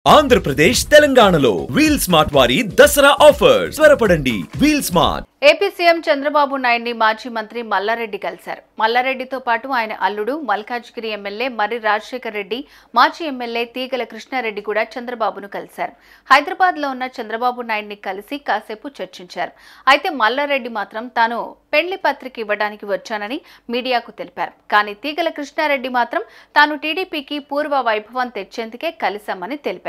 ఆంధ్రప్రదేశ్ తెలంగాణలో wheel smart వారి Dasara offers త్వరపడండి. Wheel smart. AP CM Chandrababu నాయుడిని మాజీ మంత్రి మల్లారెడ్డి కలిశారు. మల్లారెడ్డితో పాటు ఆయన అల్లుడు మల్కాజ్గిరి ఎమ్మెల్యే మర్రి రాజశేఖర్ రెడ్డి, మాజీ ఎమ్మెల్యే తీగల కృష్ణారెడ్డి కూడా చంద్రబాబును కలిశారు. హైదరాబాద్ లో ఉన్న చంద్రబాబు నాయుడిని కలిసి కాసేపు చర్చించారు. అయితే మల్లారెడ్డి మాత్రం తాను పెళ్లి పత్రిక ఇవ్వడానికి వచ్చానని మీడియాకు తెలిపారు. కానీ తీగల కృష్ణారెడ్డి మాత్రం తాను టీడీపీకి పూర్వ వైభవం తెచ్చేందుకే కలిశామని తెలిపారు.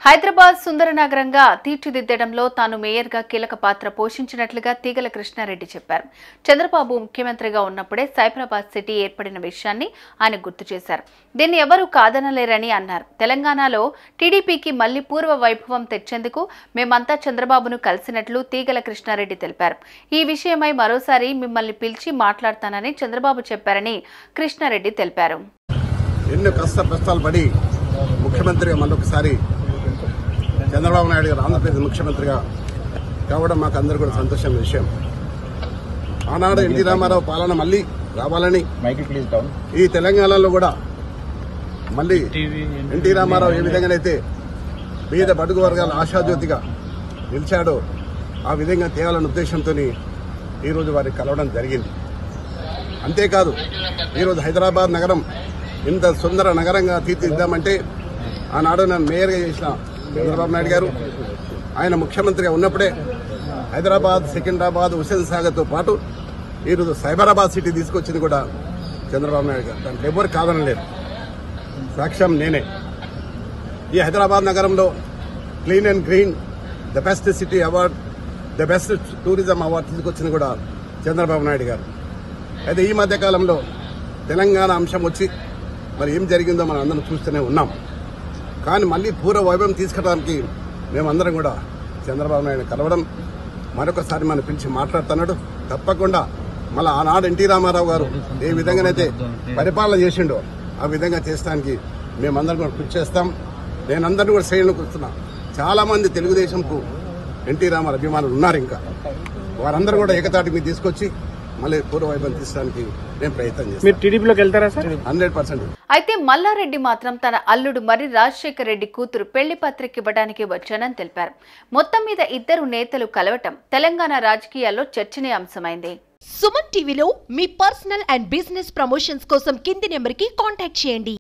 హైదరాబాద్ సుందర నగరంగా తీర్చిదిద్దడంలో తాను మేయర్గా కీలక పాత్ర పోషించినట్లుగా తీగల కృష్ణారెడ్డి చెప్పారు. చంద్రబాబు ముఖ్యమంత్రిగా ఉన్నప్పుడే సైబరాబాద్ సిటీ ఏర్పడిన విషయాన్ని ఆయన గుర్తు చేశారు. దీన్ని ఎవరూ కాదనలేరని అన్నారు. తెలంగాణలో టీడీపీకి మళ్లీ పూర్వ వైభవం తెచ్చేందుకు మేమంతా చంద్రబాబును కలిసినట్లు తీగల కృష్ణారెడ్డి తెలిపారు. ఈ విషయమై మరోసారి మిమ్మల్ని పిలిచి మాట్లాడతానని చంద్రబాబు చెప్పారని కృష్ణారెడ్డి తెలిపారు. ఎన్నో కష్టాలు పడి ముఖ్యమంత్రిగా మళ్ళొకసారి చంద్రబాబు నాయుడు గారు ఆంధ్రప్రదేశ్ ముఖ్యమంత్రిగా కావడం మాకు అందరూ కూడా సంతోషమైన విషయం. ఆనాడు ఎన్టీ రామారావు పాలన మళ్ళీ రావాలని ఈ తెలంగాణలో కూడా మళ్ళీ ఎన్టీ రామారావు ఏ విధంగానైతే పేద బడుగు వర్గాల ఆశాజ్యోతిగా నిలిచాడో ఆ విధంగా తేవాలన్న ఉద్దేశంతో ఈరోజు వారికి కలవడం జరిగింది. అంతేకాదు ఈరోజు హైదరాబాద్ నగరం ఇంత సుందర నగరంగా తీర్చిదిద్దామంటే ఆనాడు నన్ను మేయర్గా చేసిన చంద్రబాబు నాయుడు గారు ఆయన ముఖ్యమంత్రిగా ఉన్నప్పుడే హైదరాబాద్, సికింద్రాబాద్, హుస్సేన్ సాగర్తో పాటు ఈరోజు సైబరాబాద్ సిటీ తీసుకొచ్చింది కూడా చంద్రబాబు నాయుడు గారు. దాంట్లో ఎవరు కాదనలేదు, సాక్ష్యం నేనే. ఈ హైదరాబాద్ నగరంలో clean and green the best city award, the best tourism award తీసుకొచ్చింది కూడా చంద్రబాబు నాయుడు గారు. అయితే ఈ మధ్యకాలంలో తెలంగాణ అంశం వచ్చి మరి ఏం జరిగిందో మనం అందరం చూస్తూనే ఉన్నాం. కానీ మళ్ళీ పూర్వ వైభవం తీసుకురావడానికి మేమందరం కూడా చంద్రబాబు నాయుడు కలవడం, మరొకసారి మనం పిలిచి మాట్లాడుతున్నాడు. తప్పకుండా మళ్ళీ ఆనాడు ఎన్టీ రామారావు గారు ఏ విధంగానైతే పరిపాలన చేసిండో ఆ విధంగా చేస్తానికి మేమందరం కూడా కృషి చేస్తాం. నేనందరినీ కూడా శ్రేణులకు వస్తున్నా. చాలా మంది తెలుగుదేశంకు ఎన్టీ రామారావు అభిమానులు ఉన్నారు. ఇంకా వారందరూ కూడా ఏకతాటి మీద తీసుకొచ్చి మళ్ళీ పూర్వ వైభవం తీసడానికి నేను ప్రయత్నం చేస్తాను. 100%. అయితే మల్లారెడ్డి మాత్రం తన అల్లుడు మర్రి రాజశేఖర్ రెడ్డి కూతురు పెళ్లి పత్రిక ఇవ్వడానికి వచ్చానని తెలిపారు. మొత్తం మీద ఇద్దరు నేతలు కలవటం తెలంగాణ రాజకీయాల్లో చర్చనీయాంశమైంది. సుమన్ టీవీలో మీ పర్సనల్ అండ్ బిజినెస్ ప్రమోషన్స్ కోసం కింది నెంబర్కి కాంటాక్ట్ చేయండి.